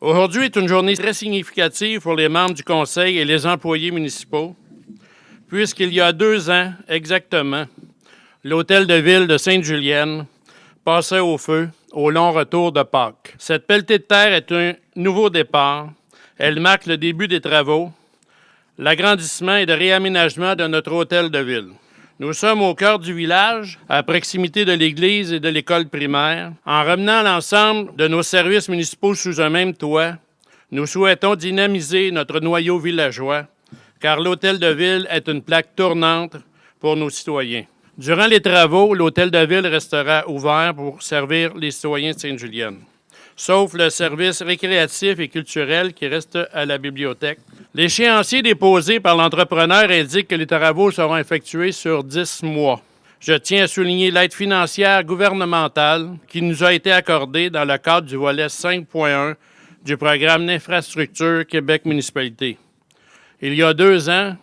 Aujourd'hui est une journée très significative pour les membres du Conseil et les employés municipaux, puisqu'il y a 2 ans exactement, l'hôtel de ville de Sainte-Julienne passait au feu au long retour de Pâques. Cette pelletée de terre est un nouveau départ. Elle marque le début des travaux, l'agrandissement et le réaménagement de notre hôtel de ville. Nous sommes au cœur du village, à proximité de l'église et de l'école primaire. En ramenant l'ensemble de nos services municipaux sous un même toit, nous souhaitons dynamiser notre noyau villageois, car l'hôtel de ville est une plaque tournante pour nos citoyens. Durant les travaux, l'hôtel de ville restera ouvert pour servir les citoyens de Sainte-Julienne, sauf le service récréatif et culturel qui reste à la bibliothèque. L'échéancier déposé par l'entrepreneur indique que les travaux seront effectués sur 10 mois. Je tiens à souligner l'aide financière gouvernementale qui nous a été accordée dans le cadre du volet 5.1 du programme d'infrastructure Québec Municipalité. Il y a 2 ans,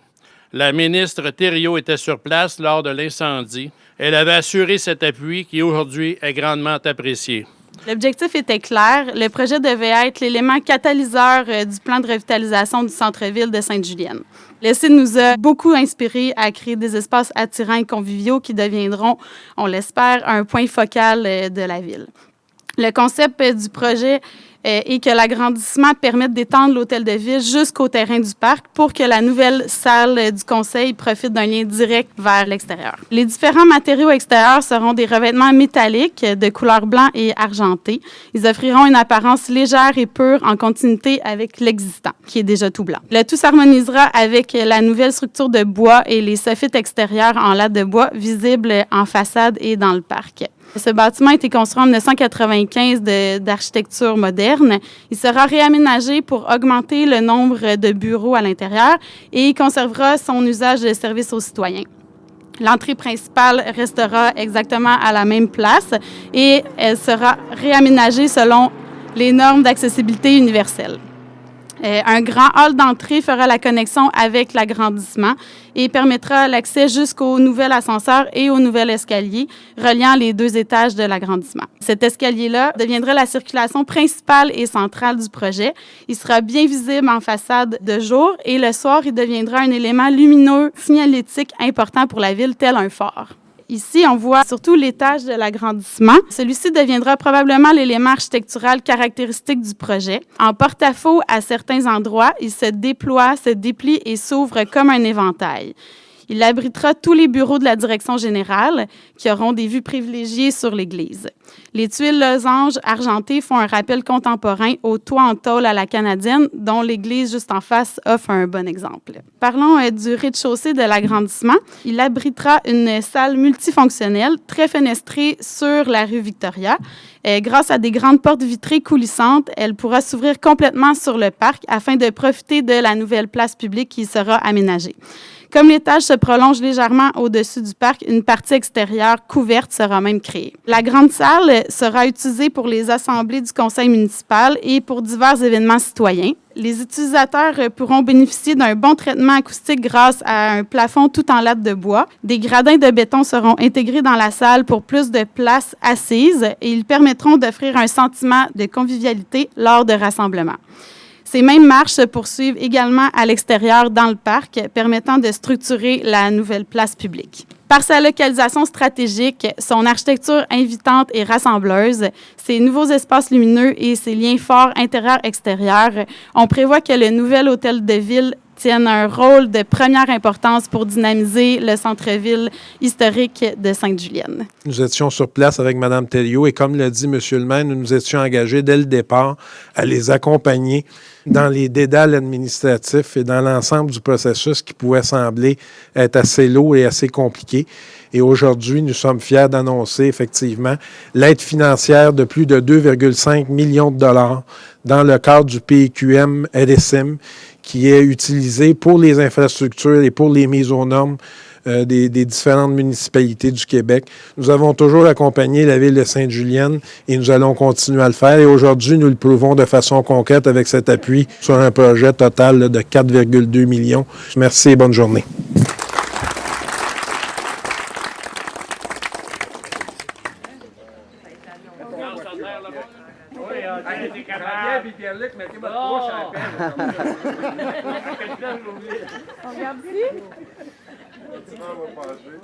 la ministre Thériault était sur place lors de l'incendie. Elle avait assuré cet appui qui aujourd'hui est grandement apprécié. L'objectif était clair. Le projet devait être l'élément catalyseur du plan de revitalisation du centre-ville de Sainte-Julienne. Le site nous a beaucoup inspirés à créer des espaces attirants et conviviaux qui deviendront, on l'espère, un point focal de la ville. Le concept du projet est que l'agrandissement permette d'étendre l'hôtel de ville jusqu'au terrain du parc pour que la nouvelle salle du conseil profite d'un lien direct vers l'extérieur. Les différents matériaux extérieurs seront des revêtements métalliques de couleur blanc et argenté. Ils offriront une apparence légère et pure en continuité avec l'existant, qui est déjà tout blanc. Le tout s'harmonisera avec la nouvelle structure de bois et les soffites extérieurs en lattes de bois visibles en façade et dans le parc. Ce bâtiment a été construit en 1995 d'architecture moderne. Il sera réaménagé pour augmenter le nombre de bureaux à l'intérieur et il conservera son usage de service aux citoyens. L'entrée principale restera exactement à la même place et elle sera réaménagée selon les normes d'accessibilité universelle. Un grand hall d'entrée fera la connexion avec l'agrandissement et permettra l'accès jusqu'au nouvel ascenseur et au nouvel escalier reliant les 2 étages de l'agrandissement. Cet escalier-là deviendra la circulation principale et centrale du projet. Il sera bien visible en façade de jour et le soir, il deviendra un élément lumineux signalétique important pour la ville, tel un phare. Ici, on voit surtout l'étage de l'agrandissement. Celui-ci deviendra probablement l'élément architectural caractéristique du projet. En porte-à-faux, à certains endroits, il se déploie, se déplie et s'ouvre comme un éventail. Il abritera tous les bureaux de la direction générale qui auront des vues privilégiées sur l'église. Les tuiles losanges argentées font un rappel contemporain au toit en tôle à la canadienne, dont l'église juste en face offre un bon exemple. Parlons du rez-de-chaussée de l'agrandissement. Il abritera une salle multifonctionnelle très fenestrée sur la rue Victoria. Grâce à des grandes portes vitrées coulissantes, elle pourra s'ouvrir complètement sur le parc afin de profiter de la nouvelle place publique qui sera aménagée. Comme l'étage se prolonge légèrement au-dessus du parc, une partie extérieure couverte sera même créée. La grande salle sera utilisée pour les assemblées du conseil municipal et pour divers événements citoyens. Les utilisateurs pourront bénéficier d'un bon traitement acoustique grâce à un plafond tout en lattes de bois. Des gradins de béton seront intégrés dans la salle pour plus de place assise et ils permettront d'offrir un sentiment de convivialité lors de rassemblements. Ces mêmes marches se poursuivent également à l'extérieur dans le parc, permettant de structurer la nouvelle place publique. Par sa localisation stratégique, son architecture invitante et rassembleuse, ses nouveaux espaces lumineux et ses liens forts intérieur-extérieur, on prévoit que le nouvel hôtel de ville tienne un rôle de première importance pour dynamiser le centre-ville historique de Sainte-Julienne. Nous étions sur place avec Mme Thériault et comme l'a dit M. le maire, nous nous étions engagés dès le départ à les accompagner dans les dédales administratifs et dans l'ensemble du processus qui pouvait sembler être assez lourd et assez compliqué. Et aujourd'hui, nous sommes fiers d'annoncer effectivement l'aide financière de plus de 2,5 millions de dollars dans le cadre du PQM-LSM qui est utilisé pour les infrastructures et pour les mises aux normes des différentes municipalités du Québec. Nous avons toujours accompagné la ville de Sainte-Julienne et nous allons continuer à le faire. Et aujourd'hui, nous le prouvons de façon concrète avec cet appui sur un projet total de 4,2 millions. Merci et bonne journée. puis Pierre-Luc, mettez votre bouche à la peine. On regarde ici? On va passer.